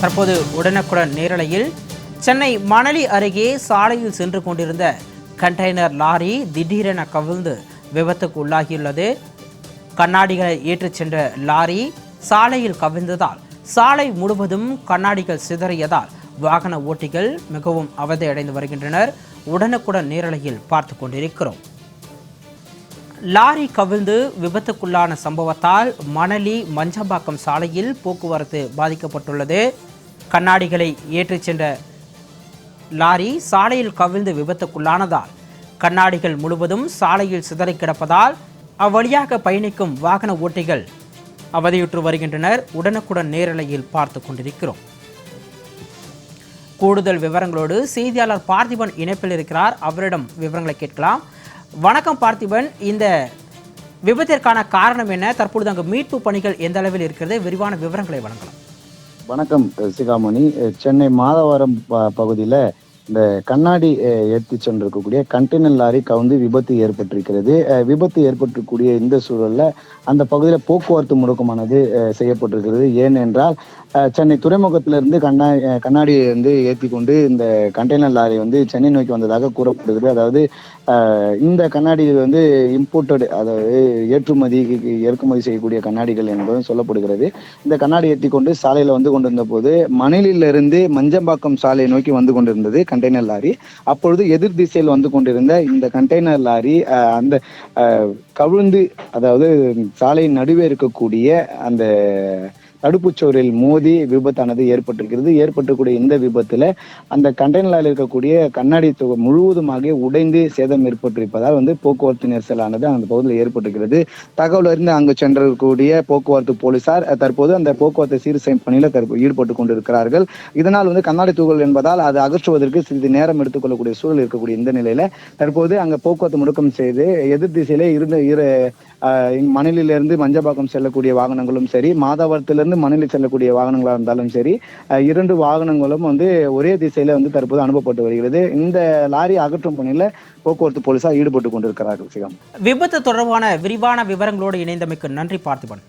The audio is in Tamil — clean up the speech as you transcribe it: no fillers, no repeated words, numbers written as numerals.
தற்போது உடனுக்குடன் நேரலையில் சென்னை மணலி அருகே சாலையில் சென்று கொண்டிருந்த கண்டெய்னர் லாரி திடீரென கவிழ்ந்து விபத்துக்கு உள்ளாகியுள்ளது. கண்ணாடிகளை ஏற்றிச் சென்ற லாரி சாலையில் கவிழ்ந்ததால் சாலை முழுவதும் கண்ணாடிகள் சிதறியதால் வாகன ஓட்டிகள் மிகவும் அவதியடைந்து வருகின்றனர். உடனுக்குடன் நேரலையில் பார்த்து கொண்டிருக்கிறோம். லாரி கவிழ்ந்து விபத்துக்குள்ளான சம்பவத்தால் மணலி மஞ்சம்பாக்கம் சாலையில் போக்குவரத்து பாதிக்கப்பட்டுள்ளது. கண்ணாடிகளை ஏற்றிச் சென்ற லாரி சாலையில் கவிழ்ந்து விபத்துக்குள்ளானதால் கண்ணாடிகள் முழுவதும் சாலையில் சிதறி கிடப்பதால் அவ்வழியாக பயணிக்கும் வாகன ஓட்டிகள் அவதியுற்று வருகின்றனர். உடனுக்குடன் நேரலையில் பார்த்து கொண்டிருக்கிறோம். கூடுதல் விவரங்களோடு செய்தியாளர் பார்த்திபன் இணைப்பில் இருக்கிறார். அவரிடம் விவரங்களை கேட்கலாம். வணக்கம் பார்த்திபன், இந்த விபத்திற்கான காரணம் என்ன? தற்பொழுது அங்கு மீட்பு பணிகள் எந்த அளவில் இருக்கிறது? விரிவான விவரங்களை வழங்கலாம். வணக்கம் சிகாமணி. சென்னை மாதவரம் பகுதியில் இந்த கண்ணாடி ஏற்றி சென்றிருக்கக்கூடிய கண்டெய்னர் லாரி கவுந்து விபத்து ஏற்பட்டிருக்கிறது. விபத்து ஏற்பட்டிருக்கக்கூடிய இந்த சூழலில் அந்த பகுதியில் போக்குவரத்து முடக்கமானது செய்யப்பட்டிருக்கிறது. ஏனென்றால் சென்னை துறைமுகத்திலிருந்து கண்ணாடி வந்து ஏற்றி கொண்டு இந்த கண்டெய்னர் லாரி வந்து சென்னை நோக்கி வந்ததாக கூறப்படுகிறது. அதாவது இந்த கண்ணாடி வந்து இம்போர்ட்டட், அதாவது இறக்குமதி செய்யக்கூடிய கண்ணாடிகள் என்பதும் சொல்லப்படுகிறது. இந்த கண்ணாடி ஏற்றி கொண்டு சாலையில் வந்து கொண்டிருந்த போது மணலிலிருந்து மஞ்சம்பாக்கம் சாலையை நோக்கி வந்து கொண்டிருந்தது கண்டெய்னர் லாரி. அப்பொழுது எதிர் திசையில் வந்து கொண்டிருந்த இந்த கண்டெய்னர் லாரி அந்த கவிழ்ந்து, அதாவது சாலையின் நடுவே இருக்கக்கூடிய அந்த தடுப்புச்சோரில் மோதி விபத்தானது ஏற்பட்டிருக்கக்கூடிய இந்த விபத்துல அந்த கண்டெய்னரில் இருக்கக்கூடிய கண்ணாடி முழுவதுமாக உடைந்து சேதம் ஏற்பட்டிருப்பதால் வந்து போக்குவரத்து நெரிசலானது அந்த பகுதியில் ஏற்பட்டிருக்கிறது. தகவல் அறிந்து அங்கு சென்றக்கூடிய போக்குவரத்து போலீசார் தற்போது அந்த போக்குவரத்து சீர் செய்யும் பணியில ஈடுபட்டு கொண்டிருக்கிறார்கள். இதனால் வந்து கண்ணாடி துகள் என்பதால் அதை அகற்றுவதற்கு சிறிது நேரம் எடுத்துக்கொள்ளக்கூடிய சூழல் இருக்கக்கூடிய இந்த நிலையில தற்போது அங்க போக்குவரத்து முடக்கம் செய்து எதிர் திசையிலே மணலிலிருந்து மஞ்சப்பாக்கம் செல்லக்கூடிய வாகனங்களும் சரி, மாதவரத்திலிருந்து மணலி செல்லக்கூடிய வாகனங்களா இருந்தாலும் சரி, இரண்டு வாகனங்களும் வந்து ஒரே திசையில வந்து தற்போது அனுப்பப்பட்டு வருகிறது. இந்த லாரி அகற்றும் பணியில போக்குவரத்து போலீசார் ஈடுபட்டு கொண்டிருக்கிறார்கள். விபத்து தொடர்பான விரிவான விவரங்களோடு இணைந்தமைக்கு நன்றி பார்த்திபன்.